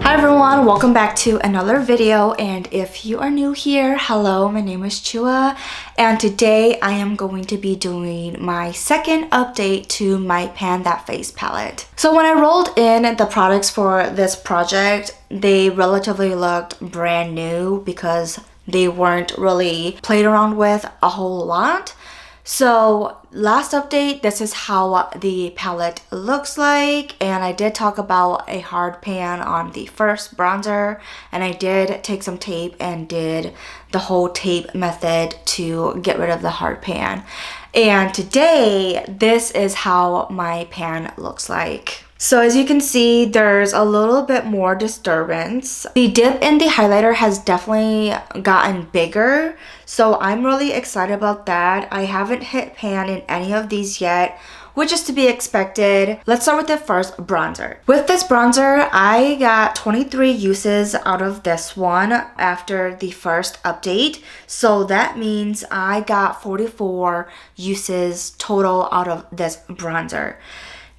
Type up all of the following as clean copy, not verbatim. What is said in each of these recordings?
Hi everyone, welcome back to another video, and if you are new here, hello, my name is Choua, and today I am going to be doing my second update to my Pan That Face palette. So when I rolled in the products for this project, they relatively looked brand new because they weren't really played around with a whole lot. So last update, this is how the palette looks like, and I did talk about a hard pan on the first bronzer, and I did take some tape and did the whole tape method to get rid of the hard pan. And today, this is how my pan looks like. So as you can see, there's a little bit more disturbance. The dip in the highlighter has definitely gotten bigger, so I'm really excited about that. I haven't hit pan in any of these yet, which is to be expected. Let's start with the first bronzer. With this bronzer, I got 23 uses out of this one after the first update. So that means I got 44 uses total out of this bronzer.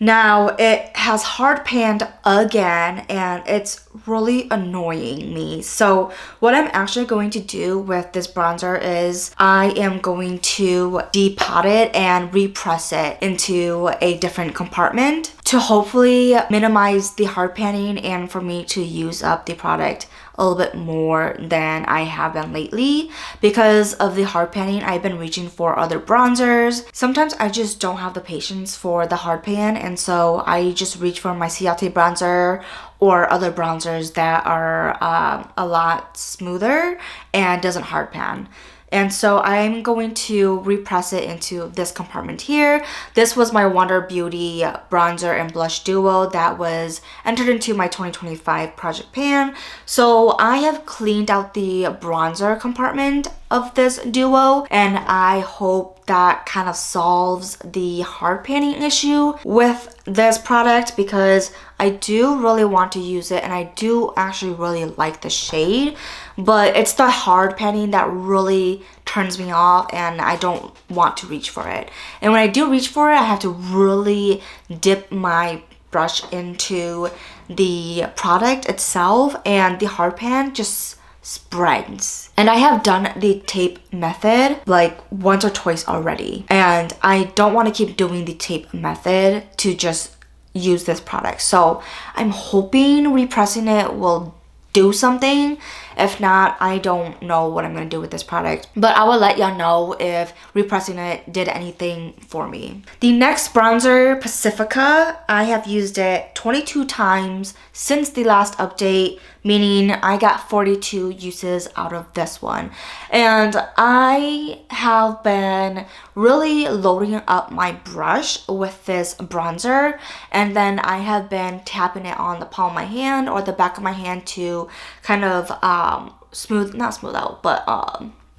Now, it has hard panned again, and it's really annoying me. So what I'm actually going to do with this bronzer is I am going to depot it and repress it into a different compartment to hopefully minimize the hard panning and for me to use up the product a little bit more than I have been lately. Because of the hard panning, I've been reaching for other bronzers. Sometimes I just don't have the patience for the hard pan, and so I just reach for my Ciate bronzer or other bronzers that are a lot smoother and doesn't hard pan. And so I'm going to repress it into this compartment here. This was my Wonder Beauty bronzer and blush duo that was entered into my 2025 project pan. So I have cleaned out the bronzer compartment of this duo, and I hope that kind of solves the hard panning issue with this product, because I do really want to use it and I do actually really like the shade, but it's the hard panning that really turns me off and I don't want to reach for it. And when I do reach for it, I have to really dip my brush into the product itself, and the hard pan just spreads. And I have done the tape method like once or twice already, and I don't want to keep doing the tape method to just use this product. So I'm hoping repressing it will do something. If not, I don't know what I'm going to do with this product, but I will let y'all know if repressing it did anything for me. The next bronzer, Pacifica, I have used it 22 times since the last update, meaning I got 42 uses out of this one. And I have been really loading up my brush with this bronzer, and then I have been tapping it on the palm of my hand or the back of my hand to kind of not smooth out, but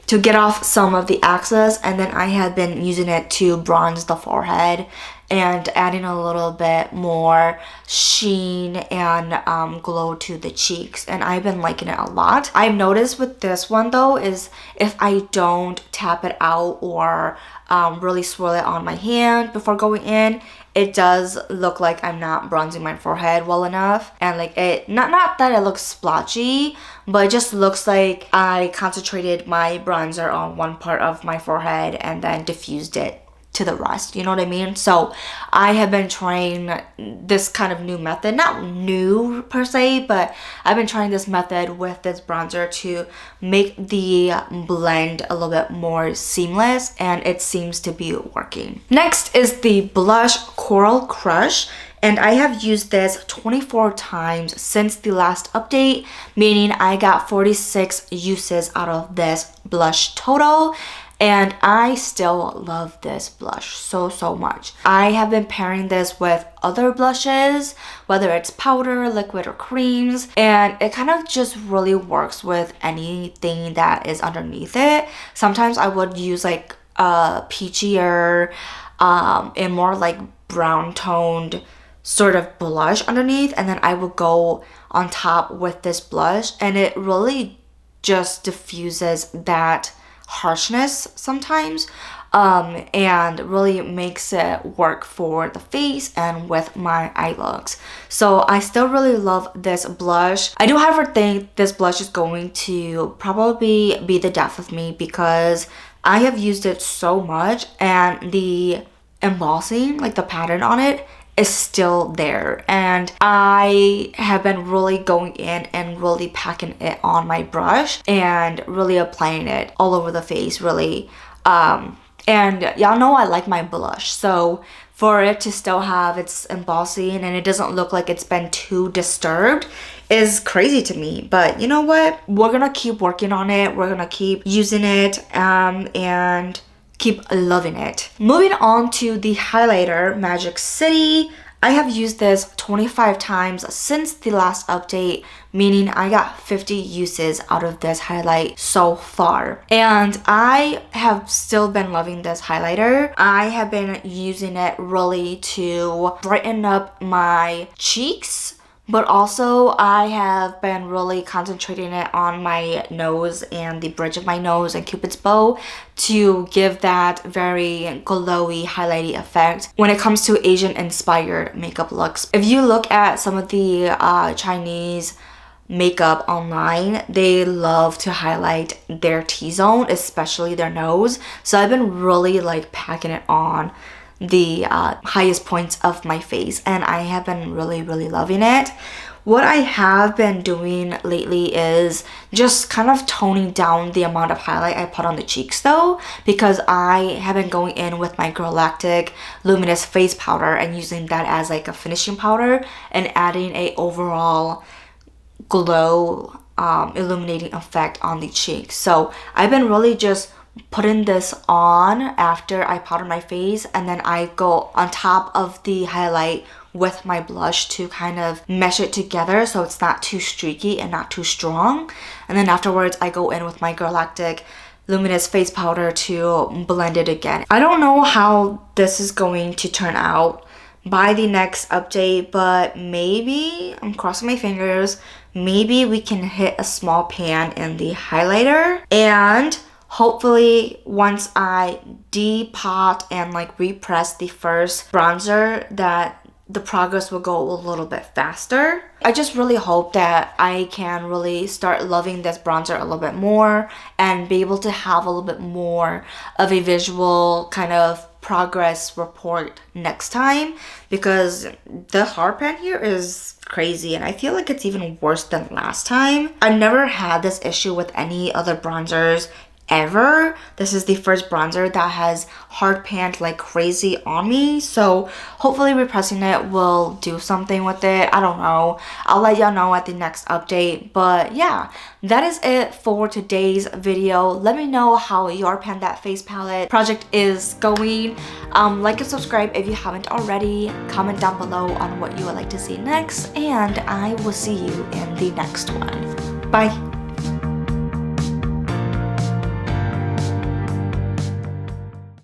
to get off some of the excess. And then I have been using it to bronze the forehead and adding a little bit more sheen and glow to the cheeks, and I've been liking it a lot. I've noticed with this one though is if I don't tap it out or really swirl it on my hand before going in, it does look like I'm not bronzing my forehead well enough, and like it not that it looks splotchy, but it just looks like I concentrated my bronzer on one part of my forehead and then diffused it to the rest, you know what I mean? So I have been trying this kind of new method, not new per se, but I've been trying this method with this bronzer to make the blend a little bit more seamless, and it seems to be working. Next is the blush Coral Crush, and I have used this 24 times since the last update, meaning I got 46 uses out of this blush total. And I still love this blush so much. I have been pairing this with other blushes, whether it's powder, liquid, or creams, and it kind of just really works with anything that is underneath it. Sometimes I would use like a peachier and more like brown toned sort of blush underneath, and then I would go on top with this blush, and it really just diffuses that harshness sometimes and really makes it work for the face and with my eye looks. So I still really love this blush. I do however think this blush is going to probably be the death of me because I have used it so much and the embossing, like the pattern on it, is still there, and I have been really going in and really packing it on my brush and really applying it all over the face, really. And y'all know I like my blush, so for it to still have its embossing and it doesn't look like it's been too disturbed is crazy to me. But you know what, we're gonna keep working on it, we're gonna keep using it, and keep loving it. Moving on to the highlighter, Magic City. I have used this 25 times since the last update, meaning I got 50 uses out of this highlight so far. And I have still been loving this highlighter. I have been using it really to brighten up my cheeks, but also I have been really concentrating it on my nose and the bridge of my nose and Cupid's bow to give that very glowy, highlighty effect when it comes to Asian inspired makeup looks. If you look at some of the Chinese makeup online, they love to highlight their T-zone, especially their nose. So I've been really like packing it on the highest points of my face, and I have been really loving it. What I have been doing lately is just kind of toning down the amount of highlight I put on the cheeks though, because I have been going in with my Galactic Luminous Face Powder and using that as like a finishing powder and adding a overall glow illuminating effect on the cheeks. So I've been really just putting this on after I powder my face, and then I go on top of the highlight with my blush to kind of mesh it together so it's not too streaky and not too strong. And then afterwards I go in with my Galactic Luminous Face Powder to blend it again. I don't know how this is going to turn out by the next update, but maybe, I'm crossing my fingers, maybe we can hit a small pan in the highlighter, and hopefully once I depot and like repress the first bronzer that the progress will go a little bit faster. I just really hope that I can really start loving this bronzer a little bit more and be able to have a little bit more of a visual kind of progress report next time, because the hard pan here is crazy and I feel like it's even worse than last time. I've never had this issue with any other bronzers ever. This is the first bronzer that has hard panned like crazy on me, so hopefully repressing it will do something with it. I don't know, I'll let y'all know at the next update. But yeah, that is it for today's video. Let me know how your Pan That Face palette project is going. Like and subscribe if you haven't already. Comment down below on what you would like to see next, and I will see you in the next one. Bye.